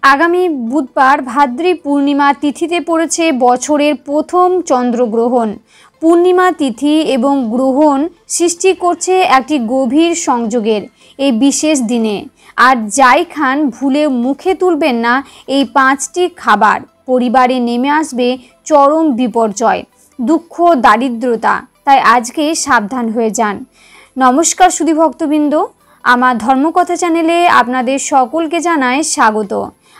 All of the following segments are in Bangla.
आगामी बुधवार भाद्री पूर्णिमा तिथिते पड़ेছে बछरेर प्रथम चंद्रग्रहण। पूर्णिमा तिथि एवं ग्रहण सृष्टि करছে একটি গভীর সংযোগের এই বিশেষ দিনে। আর যাই খান ভুলে মুখে তুলবেন না এই পাঁচটি খাবার, পরিবারে নেমে আসবে চরম বিপর্যয়, দুঃখ, দারিদ্রতা। তাই আজকে সাবধান হয়ে যান। নমস্কার সুধী ভক্তবৃন্দ, আমার ধর্মকথা চ্যানেলে আপনাদের সকলকে জানাই স্বাগত।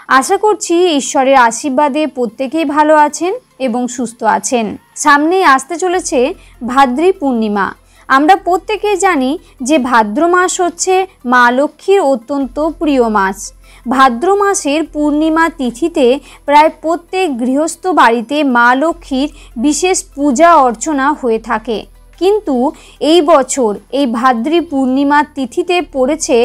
आशा करছি ঈশ্বরের আশীর্বাদে প্রত্যেকেই ভালো আছেন এবং সুস্থ আছেন। সামনেই আসতে চলেছে ভাদ্রী পূর্ণিমা। আমরা প্রত্যেকেই জানি যে ভাদ্র মাস হচ্ছে মা লক্ষ্মীর অত্যন্ত প্রিয় মাস। ভাদ্র মাসের পূর্ণিমা তিথিতে প্রায় প্রত্যেক গৃহস্থ বাড়িতে মা লক্ষ্মীর বিশেষ পূজা অর্চনা হয়ে থাকে। কিন্তু এই বছর এই ভাদ্রী পূর্ণিমা তিথিতে পড়েছে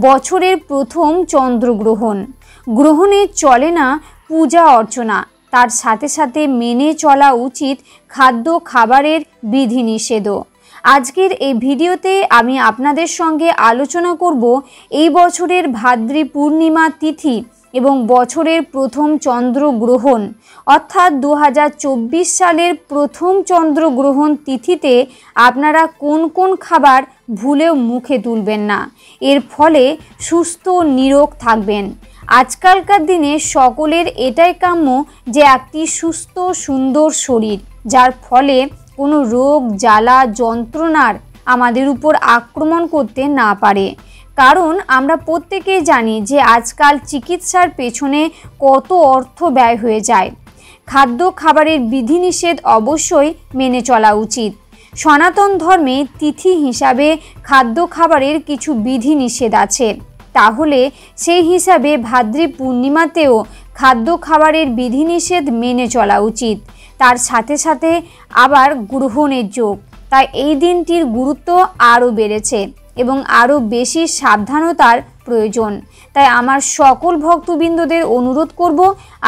বছরের প্রথম চন্দ্রগ্রহণ। গ্রহণে চলে না পূজা অর্চনা, তার সাথে সাথে মেনে চলা উচিত খাদ্য খাবারের বিধিনিষেধও। আজকের এই ভিডিওতে আমি আপনাদের সঙ্গে আলোচনা করব এই বছরের ভাদ্রী পূর্ণিমা তিথি এবং বছরের প্রথম চন্দ্রগ্রহণ অর্থাৎ 2024 সালের প্রথম চন্দ্রগ্রহণ তিথিতে আপনারা কোন কোন খাবার ভুলেও মুখে তুলবেন না, এর ফলে সুস্থ নিরোগ থাকবেন। আজকালকার দিনে সকলের এটাই কাম্য যে একটি সুস্থ সুন্দর শরীর, যার ফলে কোনো রোগ জ্বালা যন্ত্রণার আমাদের উপর আক্রমণ করতে না পারে। কারণ আমরা প্রত্যেকেই জানি যে আজকাল চিকিৎসার পেছনে কত অর্থ ব্যয় হয়ে যায়। খাদ্য খাবারের বিধিনিষেধ অবশ্যই মেনে চলা উচিত। সনাতন ধর্মে তিথি হিসাবে খাদ্য খাবারের কিছু বিধিনিষেধ আছে, তাহলে সেই হিসাবে ভাদ্রী পূর্ণিমাতেও খাদ্য খাবারের বিধিনিষেধ মেনে চলা উচিত। তার সাথে সাথে আবার গ্রহণের যোগ, তাই এই দিনটির গুরুত্ব আরও বেড়েছে এবং আরও বেশি সাবধানতার প্রয়োজন। তাই আমার সকল ভক্তবৃন্দদের অনুরোধ করব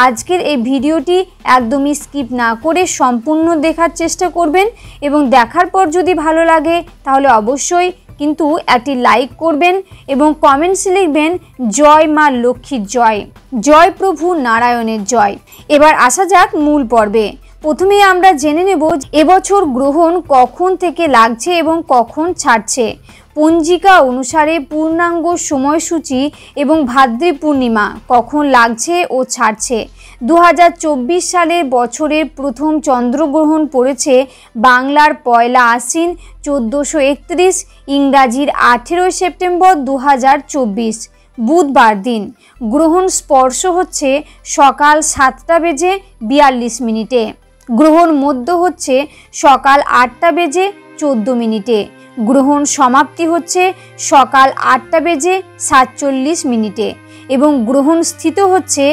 আজকের এই ভিডিওটি একদমই স্কিপ না করে সম্পূর্ণ দেখার চেষ্টা করবেন এবং দেখার পর যদি ভালো লাগে তাহলে অবশ্যই কিন্তু একটি লাইক করবেন এবং কমেন্টসে লিখবেন জয় মা লক্ষ্মীর জয়, জয় প্রভু নারায়ণের জয়। এবার আসা যাক মূল পর্বে। প্রথমেই আমরা জেনে নেব এবছর গ্রহণ কখন থেকে লাগছে এবং কখন ছাড়ছে। পঞ্জিকা অনুসারে পূর্ণাঙ্গ সময়সূচি এবং ভাদ্রী পূর্ণিমা কখন লাগছে ও ছাড়ছে। 2024 সালের বছরের প্রথম চন্দ্রগ্রহণ পড়েছে বাংলার পয়লা আশ্বিন 1431, ইংরাজির 18 সেপ্টেম্বর 2024 বুধবার দিন। গ্রহণ স্পর্শ হচ্ছে সকাল 7:42 গ্রহণ মধ্য হচ্ছে সকাল 8:14। গ্রহণ সমাপ্তি হচ্ছে সকাল 8:47 এবং গ্রহণ স্থিত হচ্ছে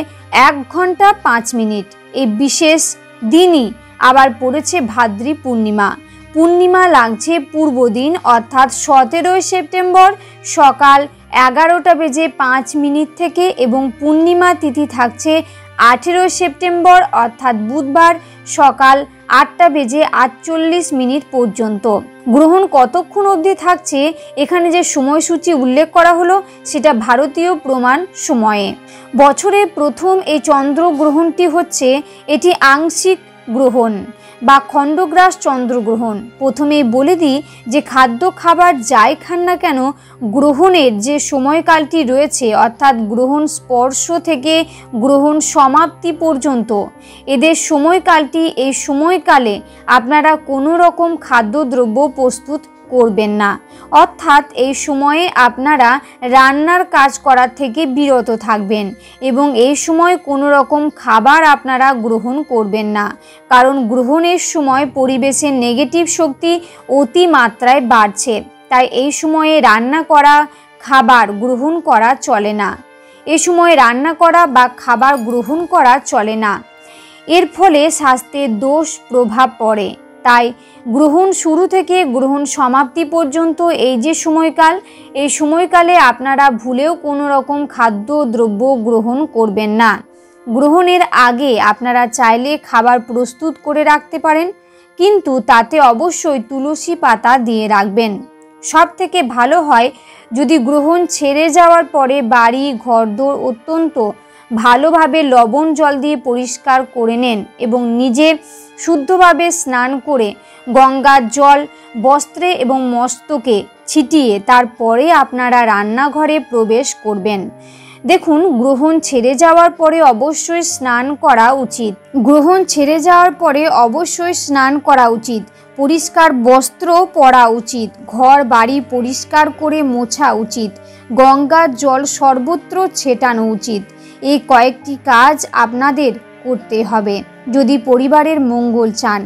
1 ঘন্টা 5 মিনিট। এই বিশেষ দিনই আবার পড়েছে ভাদ্রী পূর্ণিমা। পূর্ণিমা লাগছে পূর্ব দিন অর্থাৎ 17 সেপ্টেম্বর সকাল 11:05 থেকে এবং পূর্ণিমা তিথি থাকছে 18 সেপ্টেম্বর অর্থাৎ বুধবার সকাল 8:48 পর্যন্ত। গ্রহণ কতক্ষণ অবধি থাকছে এখানে যে সময়সূচি উল্লেখ করা হলো সেটা ভারতীয় প্রমাণ সময়ে। বছরের প্রথম এই চন্দ্রগ্রহণটি হচ্ছে এটি আংশিক গ্রহণ বা খণ্ডগ্রাস চন্দ্রগ্রহণ। প্রথমেই বলে দিই যে খাদ্য খাবার যাই খান না কেন গ্রহণের যে সময়কালটি রয়েছে অর্থাৎ গ্রহণ স্পর্শ থেকে গ্রহণ সমাপ্তি পর্যন্ত এদের সময়কালটি, এই সময়কালে আপনারা কোনো রকম খাদ্যদ্রব্য প্রস্তুত করবেন না, অর্থাৎ এই সময়ে আপনারা রান্নার কাজ করার থেকে বিরত থাকবেন এবং এই সময় কোনো রকম খাবার আপনারা গ্রহণ করবেন না। কারণ গ্রহণের সময় পরিবেশের নেগেটিভ শক্তি অতিমাত্রায় বাড়ছে, তাই এই সময়ে রান্না করা খাবার গ্রহণ করা চলে না। এই সময় রান্না করা বা খাবার গ্রহণ করা চলে না, এর ফলে স্বাস্থ্যের দোষ প্রভাব পড়ে। তাই গ্রহণ শুরু থেকে গ্রহণ সমাপ্তি পর্যন্ত এই যে সময়কাল, এই সময়কালে আপনারা ভুলেও কোনো রকম খাদ্যদ্রব্য গ্রহণ করবেন না। গ্রহণের আগে আপনারা চাইলে খাবার প্রস্তুত করে রাখতে পারেন, কিন্তু তাতে অবশ্যই তুলসী পাতা দিয়ে রাখবেন। সব থেকে ভালো হয় যদি গ্রহণ ছেড়ে যাওয়ার পরে বাড়ি ঘরদোর অত্যন্ত ভালোভাবে লবণ জল দিয়ে পরিষ্কার করে নেন এবং নিজে শুদ্ধভাবে স্নান করে গঙ্গার জল বস্ত্রে এবং মস্তকে ছিটিয়ে তারপরে আপনারা রান্নাঘরে প্রবেশ করবেন। দেখুন, গ্রহণ ছেড়ে যাওয়ার পরে অবশ্যই স্নান করা উচিত। গ্রহণ ছেড়ে যাওয়ার পরে অবশ্যই স্নান করা উচিত, পরিষ্কার বস্ত্র পরা উচিত, ঘর বাড়ি পরিষ্কার করে মোছা উচিত, গঙ্গার জল সর্বত্র ছেটানো উচিত। এই কয়েকটি কাজ আপনাদের করতে হবে যদি পরিবারের মঙ্গল চান।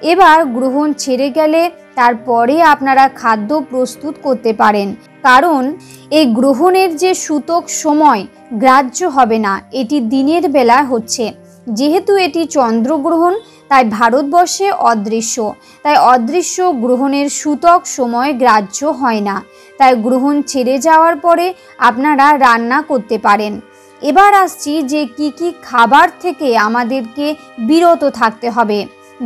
এবার গ্রহণ ছেড়ে গেলে তারপরে আপনারা খাদ্য প্রস্তুত করতে পারেন, কারণ এই গ্রহণের যে সূতক সময় গ্রাহ্য হবে না, এটি দিনের বেলা হচ্ছে। যেহেতু এটি চন্দ্রগ্রহণ তাই ভারতবর্ষে অদৃশ্য, তাই অদৃশ্য গ্রহণের সূতক সময় গ্রাহ্য হয় না। তাই গ্রহণ ছেড়ে যাওয়ার পরে আপনারা রান্না করতে পারেন। এবার আসছি যে কি কি খাবার থেকে আমাদেরকে বিরত থাকতে হবে।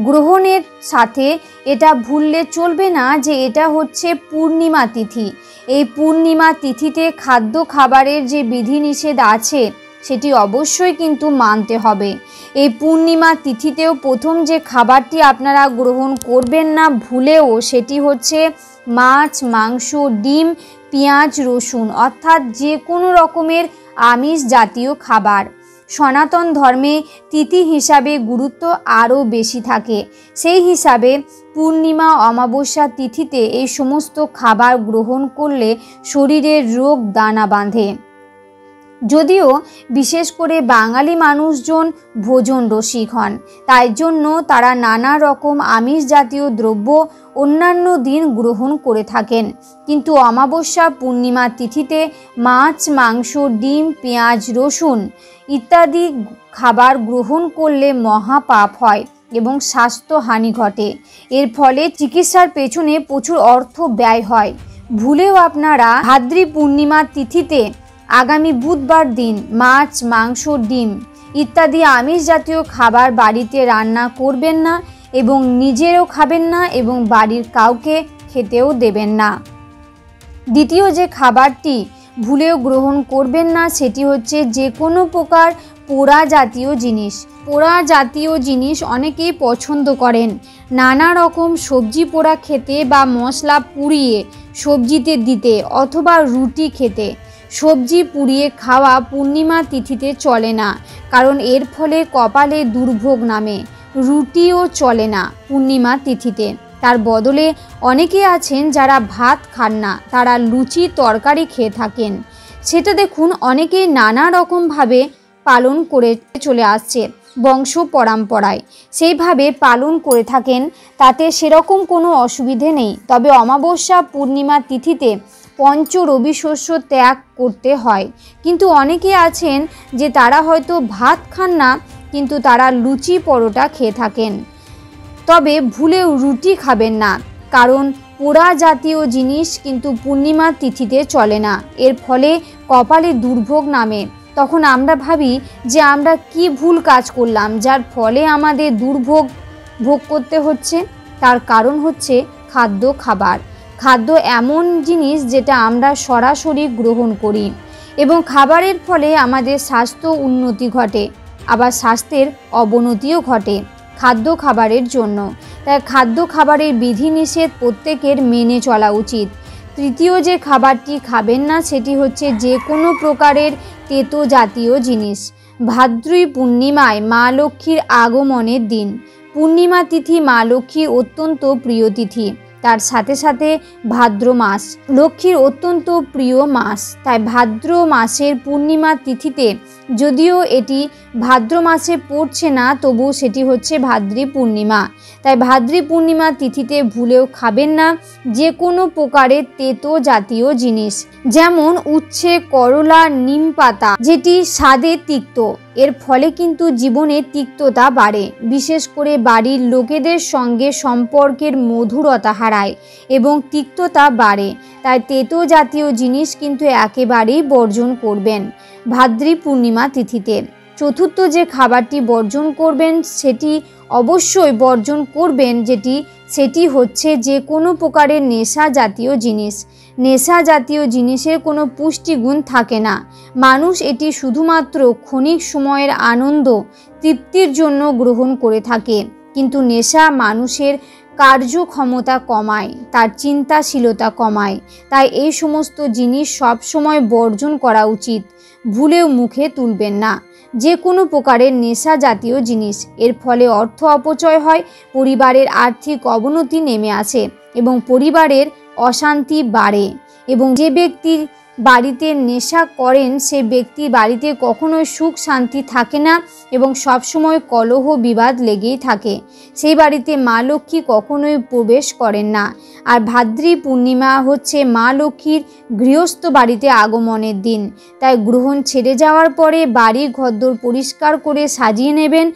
গ্রহণের সাথে এটা ভুললে চলবে না যে এটা হচ্ছে পূর্ণিমা তিথি। এই পূর্ণিমা তিথিতে খাদ্য খাবারের যে বিধিনিষেধ আছে সেটি অবশ্যই কিন্তু মানতে হবে। এই পূর্ণিমা তিথিতেও প্রথম যে খাবারটি আপনারা গ্রহণ করবেন না ভুলেও, সেটি হচ্ছে মাছ, মাংস, ডিম, পেঁয়াজ, রসুন, অর্থাৎ যে কোনো রকমের আমিষ জাতীয় খাবার। সনাতন ধর্মে তিথি হিসাবে গুরুত্ব আরও বেশি থাকে। সেই হিসাবে পূর্ণিমা অমাবস্যা তিথিতে এই সমস্ত খাবার গ্রহণ করলে শরীরের রোগ দানা বাঁধে। যদিও বিশেষ করে বাঙালি মানুষজন ভোজন রসিক হন, তাই জন্য তারা নানা রকম আমিষ জাতীয় দ্রব্য অন্যান্য দিন গ্রহণ করে থাকেন, কিন্তু অমাবস্যা পূর্ণিমা তিথিতে মাছ, মাংস, ডিম, পেঁয়াজ, রসুন ইত্যাদি খাবার গ্রহণ করলে মহাপাপ হয় এবং স্বাস্থ্যহানি ঘটে। এর ফলে চিকিৎসার পেছনে প্রচুর অর্থ ব্যয় হয়। ভুলেও আপনারা ভাদ্রী পূর্ণিমা তিথিতে আগামী বুধবার দিন মাছ, মাংস, ডিম ইত্যাদি আমিষ জাতীয় খাবার বাড়িতে রান্না করবেন না এবং নিজেরও খাবেন না এবং বাড়ির কাউকে খেতেও দেবেন না। দ্বিতীয় যে খাবারটি ভুলেও গ্রহণ করবেন না সেটি হচ্ছে যে কোনো প্রকার পোড়া জাতীয় জিনিস। পোড়া জাতীয় জিনিস অনেকেই পছন্দ করেন, নানা রকম সবজি পোড়া খেতে বা মশলা পুড়িয়ে সবজিতে দিতে অথবা রুটি খেতে। সবজি পুড়িয়ে খাওয়া পূর্ণিমা তিথিতে চলে না, কারণ এর ফলে কপালে দুর্ভোগ নামে। রুটিও চলে না পূর্ণিমা তিথিতে। তার বদলে অনেকে আছেন যারা ভাত খান না, তারা লুচি তরকারি খেয়ে থাকেন। সেটা দেখুন অনেকেই নানা রকমভাবে পালন করে চলে আসছে বংশ পরম্পরায়, সেইভাবে পালন করে থাকেন, তাতে সেরকম কোনো অসুবিধে নেই। তবে অমাবস্যা পূর্ণিমা তিথিতে পঞ্চ রবি শস্য ত্যাগ করতে হয়। কিন্তু অনেকে আছেন যে তারা হয়তো ভাত খান না, কিন্তু তারা লুচি পরোটা খেয়ে থাকেন। তবে ভুলেও রুটি খাবেন না, কারণ পোড়া জাতীয় জিনিস কিন্তু পূর্ণিমা তিথিতে চলে না। এর ফলে কপালে দুর্ভোগ নামে। তখন আমরা ভাবি যে আমরা কি ভুল কাজ করলাম যার ফলে আমাদের দুর্ভোগ ভোগ করতে হচ্ছে। তার কারণ হচ্ছে খাবার। খাদ্য এমন জিনিস যেটা আমরা সরাসরি গ্রহণ করি এবং খাবারের ফলে আমাদের স্বাস্থ্য উন্নতি ঘটে, আবার স্বাস্থ্যের অবনতিও ঘটে খাবারের জন্য। তাই খাবারের বিধিনিষেধ প্রত্যেকের মেনে চলা উচিত। তৃতীয় যে খাবারটি খাবেন না সেটি হচ্ছে যে কোনো প্রকারের তেতো জাতীয় জিনিস। ভাদ্রী পূর্ণিমায় মা লক্ষ্মীর আগমনের দিন। পূর্ণিমা তিথি মা লক্ষ্মীর অত্যন্ত প্রিয় তিথি, তার সাথে সাথে ভাদ্র মাস লক্ষ্মীর অত্যন্ত প্রিয় মাস। তাই ভাদ্র মাসের পূর্ণিমা তিথিতে, যদিও এটি ভাদ্র মাসে পড়ছে না, তবু সেটি হচ্ছে ভাদ্রী পূর্ণিমা। তাই ভাদ্রী পূর্ণিমা তিথিতে ভুলেও খাবেন না যে কোনো প্রকারের তেতো জাতীয় জিনিস, যেমন উচ্ছে, করলা, নিম পাতা, যেটি স্বাদে তিক্ত। এর ফলে কিন্তু জীবনে তিক্ততা বাড়ে, বিশেষ করে বাড়ির লোকেদের সঙ্গে সম্পর্কের মধুরতা হারায় এবং তিক্ততা বাড়ে। তাই তেতো জাতীয় জিনিস কিন্তু একেবারেই বর্জন করবেন ভাদ্রী পূর্ণিমা তিথিতে। চতুর্থ যে খাবারটি বর্জন করবেন সেটি অবশ্যই বর্জন করবেন সেটি হচ্ছে যে কোনো প্রকারের নেশা জাতীয় জিনিস। নেশা জাতীয় জিনিসের কোনো পুষ্টিগুণ থাকে না। মানুষ এটি শুধুমাত্র ক্ষণিক সময়ের আনন্দ তৃপ্তির জন্য গ্রহণ করে থাকে, কিন্তু নেশা মানুষের কার্যক্ষমতা কমায়, তার চিন্তাশীলতা কমায়। তাই এই সমস্ত জিনিস সবসময় বর্জন করা উচিত। ভুলেও মুখে তুলবেন না যে কোনো প্রকারের নেশা জাতীয় জিনিস। এর ফলে অর্থ অপচয় হয়, পরিবারের আর্থিক অবনতি নেমে আসে এবং পরিবারের অশান্তি বাড়ে। এবং যে ব্যক্তি বাড়িতে নেশা করেন সে ব্যক্তির বাড়িতে কখনোই সুখ শান্তি থাকে না এবং সবসময় কলহ বিবাদ লেগেই থাকে। সেই বাড়িতে মা লক্ষ্মী কখনোই প্রবেশ করেন না। আর ভাদ্রী পূর্ণিমা হচ্ছে মা লক্ষ্মীর গৃহস্থ বাড়িতে আগমনের দিন। তাই গ্রহণ ছেড়ে যাওয়ার পরে বাড়ি ঘরদোর পরিষ্কার করে সাজিয়ে নেবেন।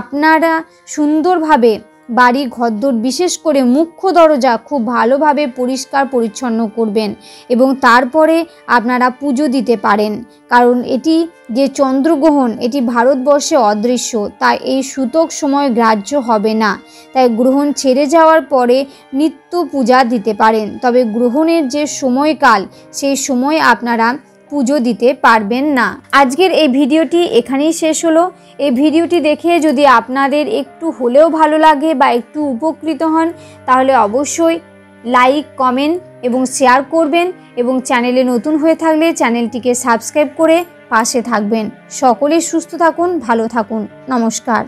আপনারা সুন্দরভাবে বাড়ি ঘরদোর বিশেষ করে মুখ্য দরজা খুব ভালোভাবে পরিষ্কার পরিচ্ছন্ন করবেন এবং তারপরে আপনারা পুজো দিতে পারেন। কারণ এটি যে চন্দ্রগ্রহণ এটি ভারতবর্ষে অদৃশ্য, তাই এই সূতক সময় গ্রাহ্য হবে না। তাই গ্রহণ ছেড়ে যাওয়ার পরে নিত্য পূজা দিতে পারেন, তবে গ্রহণের যে সময়কাল সেই সময় আপনারা পুজো দিতে পারবেন না। আজকের এই ভিডিওটি এখানেই শেষ হলো। এই ভিডিওটি দেখে যদি আপনাদের একটু হলেও ভালো লাগে বা একটু উপকৃত হন তাহলে অবশ্যই লাইক, কমেন্ট এবং শেয়ার করবেন এবং চ্যানেলে নতুন হয়ে থাকলে চ্যানেলটিকে সাবস্ক্রাইব করে পাশে থাকবেন। সকলেই সুস্থ থাকুন, ভালো থাকুন। নমস্কার।